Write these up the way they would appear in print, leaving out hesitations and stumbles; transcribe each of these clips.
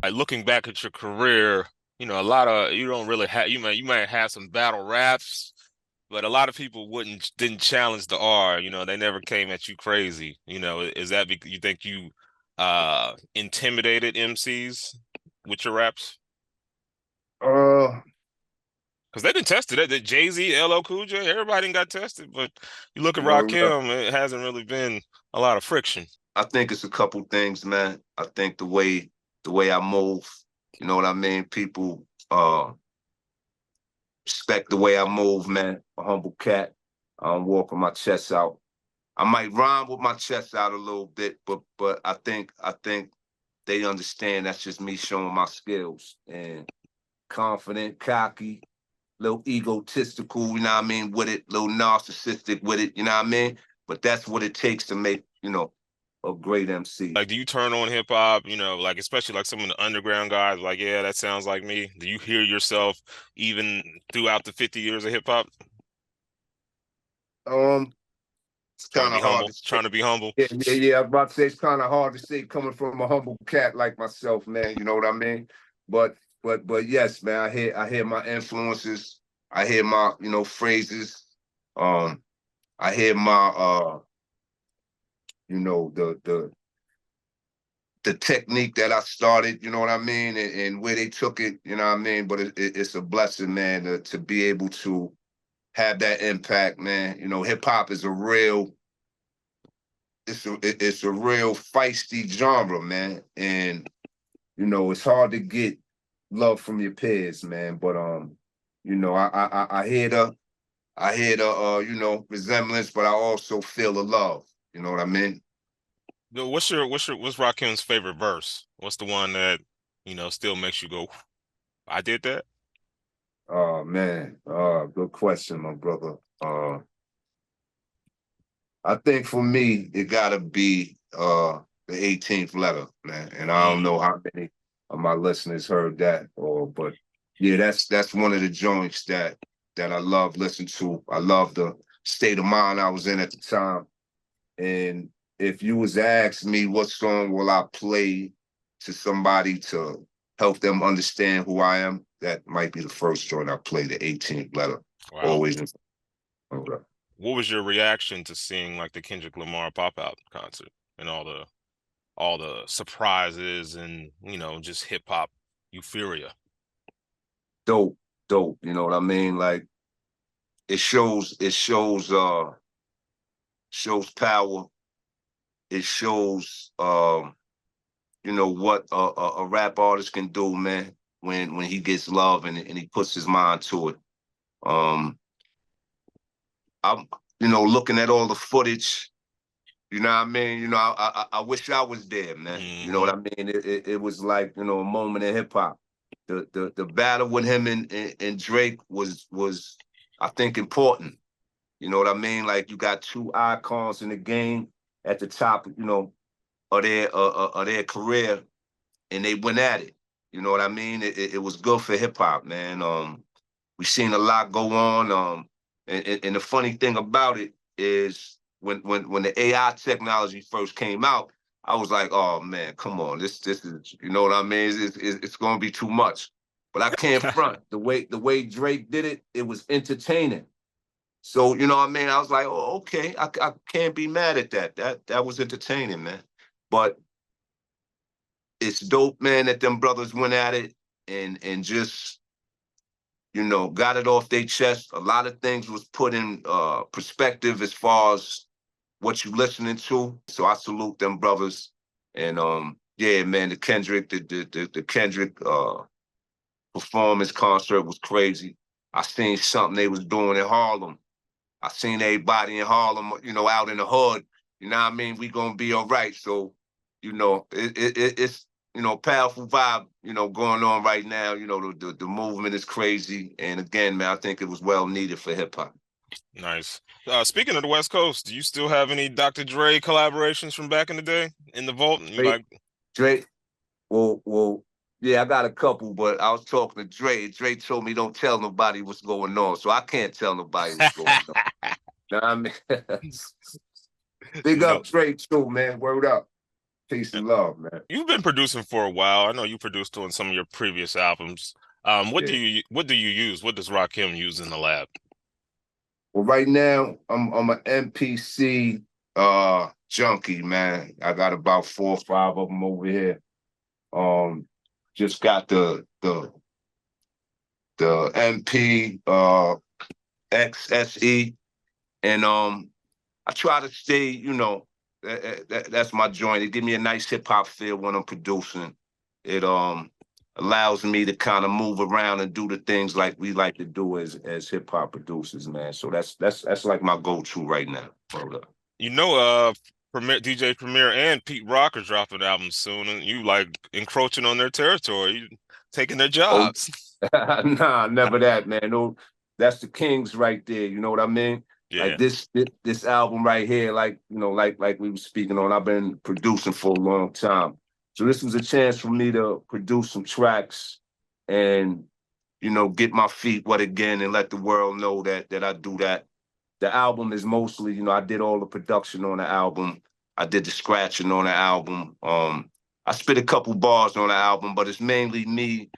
Like looking back at your career, a lot of you don't really have you might have some battle raps, but a lot of people didn't challenge the R. They never came at you crazy. Is that because you think you intimidated MCs with your raps? Uh, Because they've been tested. The Jay-Z, LL Cool J, everybody done got tested. But you look at word up. Rakim, it hasn't really been a lot of friction. I think it's a couple things, man. I think the way I move, you know what I mean? People respect the way I move, man. A humble cat. I don't walk with my chest out. I might rhyme with my chest out a little bit, but I think they understand that's just me showing my skills and confident, cocky, little egotistical, you know what I mean, with it, little narcissistic with it, you know what I mean? But that's what it takes to make, a great MC. Like, do you turn on hip hop, like especially like some of the underground guys, like, yeah, that sounds like me. Do you hear yourself even throughout the 50 years of hip hop? Um, it's Trying to kind be of hard to humble, say. trying to be humble. Yeah. I was about to say it's kind of hard to say coming from a humble cat like myself, man. You know what I mean? But but yes, man. I hear my influences. I hear my phrases. Um, I hear my the technique that I started. You know what I mean, and where they took it. You know what I mean. But it's a blessing, man, to be able to have that impact, man. Hip hop is a real it's a real feisty genre, man. And it's hard to get love from your peers, man. But I hear the resemblance, but I also feel the love. You know what I mean? What's Rakim's favorite verse? What's the one that, still makes you go, I did that? Oh man, good question, my brother. I think for me, it gotta be the 18th letter, man. And I don't know Mm. how many of my listeners heard that, but yeah, that's one of the joints that I love listening to. I love the state of mind I was in at the time. And if you was to ask me what song will I play to somebody to help them understand who I am, that might be the first joint I play, the 18th letter. Wow. Always. Okay. What was your reaction to seeing like the Kendrick Lamar pop out concert and all the surprises and, just hip hop euphoria? Dope, dope. You know what I mean? Like it shows power. It shows what a rap artist can do, man, when he gets love and he puts his mind to it. Um I'm looking at all the footage, you know what I mean? I wish I was there, man. You know what Hmm. I mean? It was like, a moment in hip hop. The battle with him and Drake was I think important. You know what I mean? Like you got two icons in the game at the top, of their career, and they went at it. You know what I mean? It was good for hip hop, man. We seen a lot go on. And the funny thing about it is when the AI technology first came out, I was like, oh man, come on, this is, you know what I mean? It's going to be too much. But I can't front the way Drake did it. It was entertaining. So you know what I mean? I was like, oh, okay, I can't be mad at that. That was entertaining, man. But it's dope, man, that them brothers went at it and just got it off their chest. A lot of things was put in perspective as far as what you listening to. So I salute them brothers. And yeah, man, the Kendrick performance concert was crazy. I seen something they was doing in Harlem. I seen everybody in Harlem, out in the hood. You know what I mean? We gonna be all right. So, it's powerful vibe, going on right now. The movement is crazy. And again, man, I think it was well needed for hip hop. Nice. Speaking of the West Coast, do you still have any Dr. Dre collaborations from back in the day in the vault? Drake, Like, Drake, well, yeah, I got a couple, but I was talking to Dre. Dre told me don't tell nobody what's going on. So I can't tell nobody what's going on. Know what I mean? Big no, up Dre too, man. Word up. Peace and love, man. You've been producing for a while. I know you produced on some of your previous albums. Yeah. What do you use? What does Rakim use in the lab? Well, right now I'm an MPC junkie, man. I got about 4 or 5 of them over here. Um, just got the MP XSE, and I try to stay, that's my joint. It give me a nice hip hop feel when I'm producing. It allows me to kind of move around and do the things like we like to do as hip hop producers, man. So that's like my go-to right now. Hold up. You know, DJ Premier and Pete Rock are dropping albums soon, and you like encroaching on their territory, you taking their Oh, jobs. nah, never that, man. No, that's the Kings right there. You know what I mean? Like Yeah. this album right here, like like we were speaking on. I've been producing for a long time, so this was a chance for me to produce some tracks and get my feet wet again and let the world know that I do that. The album is mostly, I did all the production on the album. I did the scratching on the album. I spit a couple bars on the album, but it's mainly me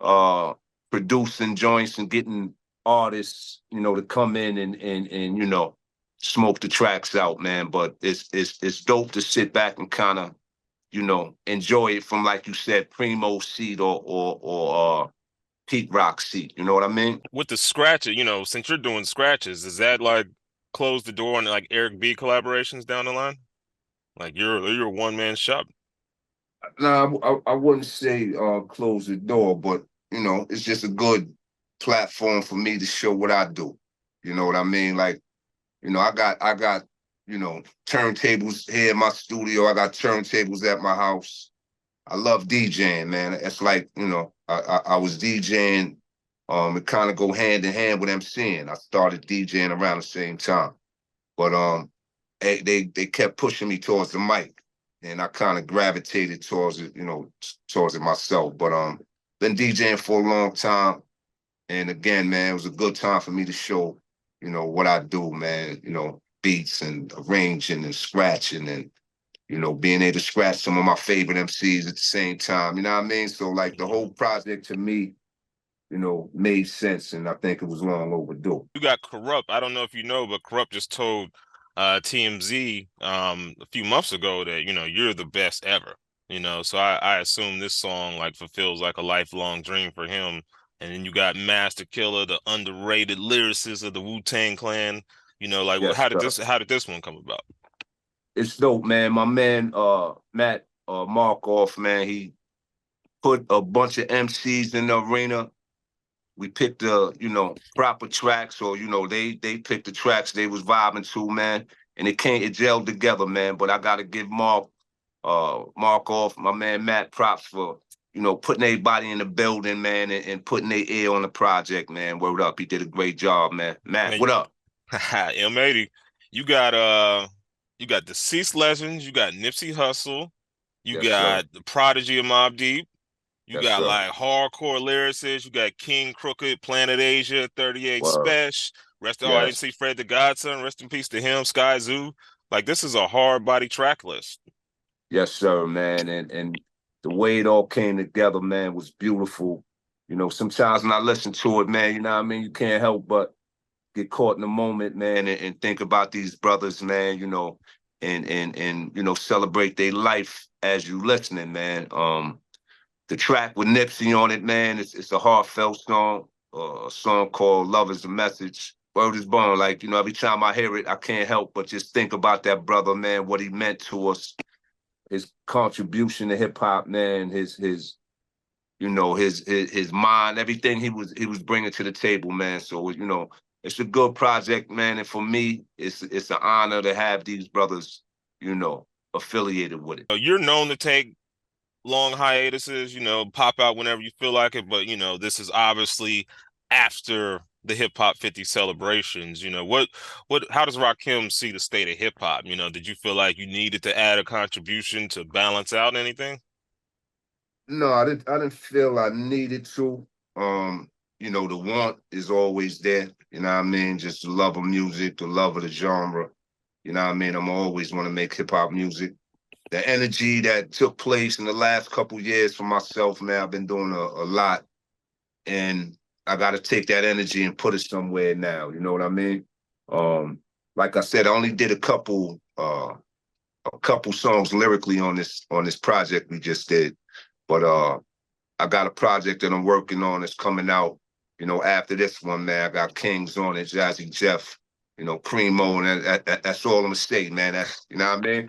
uh producing joints and getting artists, to come in and smoke the tracks out, man. But it's dope to sit back and kind of, enjoy it from, like you said, Primo seat or Pete Rock seat. You know what I mean? With the scratches, since you're doing scratches, does that like close the door on like Eric B collaborations down the line? Like you're a one man shop. No, I wouldn't say close the door, but it's just a good platform for me to show what I do. You know what I mean? Like, I got turntables here in my studio. I got turntables at my house. I love DJing, man. It's like, I was DJing. It kind of go hand in hand with MCing. I started DJing around the same time. But they kept pushing me towards the mic, and I kind of gravitated towards it, towards it myself. But been DJing for a long time, and again, man, it was a good time for me to show, what I do, man. Beats and arranging and scratching and being able to scratch some of my favorite MCs at the same time. You know what I mean? So like the whole project to me, made sense, and I think it was long overdue. You got Corrupt. I don't know if you know, but Corrupt just told TMZ a few months ago that, you're the best ever. So I assume this song like fulfills like a lifelong dream for him. And then you got Master Killer, the underrated lyricist of the Wu-Tang Clan. Like Yes, sir. how did this one come about? It's dope, man. My man, Matt Markoff, man, he put a bunch of MCs in the arena. We picked the, proper tracks, or they picked the tracks they was vibing to, man, and it gelled together, man. But I gotta give Markoff, my man Matt, props for putting everybody in the building, man, and putting their ear on the project, man. Word up, he did a great job, man. Matt, Man, what up? M80, you got you got Deceased Legends, you got Nipsey Hussle, you Yes, sir. got the Prodigy of Mobb Deep. You Yes, got sir. like hardcore lyricists. You got King Crooked, Planet Asia, 38 Word. Special. Oh, I didn't Yes. see Fred the Godson. Rest in peace to him. Sky Zoo. Like this is a hard body track list. Yes, sir, man. And the way it all came together, man, was beautiful. Sometimes when I listen to it, man, you know what I mean? You can't help but get caught in the moment, man, and think about these brothers, man, and celebrate their life as you listening, man. The track with Nipsey on it, man, it's a heartfelt song, a song called Love is a Message. Word is born. Like, every time I hear it, I can't help but just think about that brother, man, what he meant to us, his contribution to hip hop, man, his mind, everything he was bringing to the table, man. So it's a good project, man, and for me, it's an honor to have these brothers, affiliated with it. So you're known to take long hiatuses, pop out whenever you feel like it, but this is obviously after the Hip Hop 50 celebrations. How does Rakim see the state of hip hop? Did you feel like you needed to add a contribution to balance out anything? No, I didn't feel I needed to. The want is always there. You know what I mean? Just the love of music, the love of the genre. You know what I mean? I'm always want to make hip hop music. the energy that took place in the last couple years for myself, man, I've been doing a lot, and I got to take that energy and put it somewhere now. You know what I mean? Like I said, I only did a couple songs lyrically on this project we just did, but I got a project that I'm working on that's coming out. You know, after this one, man, I got Kings on it, Jazzy Jeff, you know, Primo, and that's all I'm gonna say, man. That's, you know what I mean?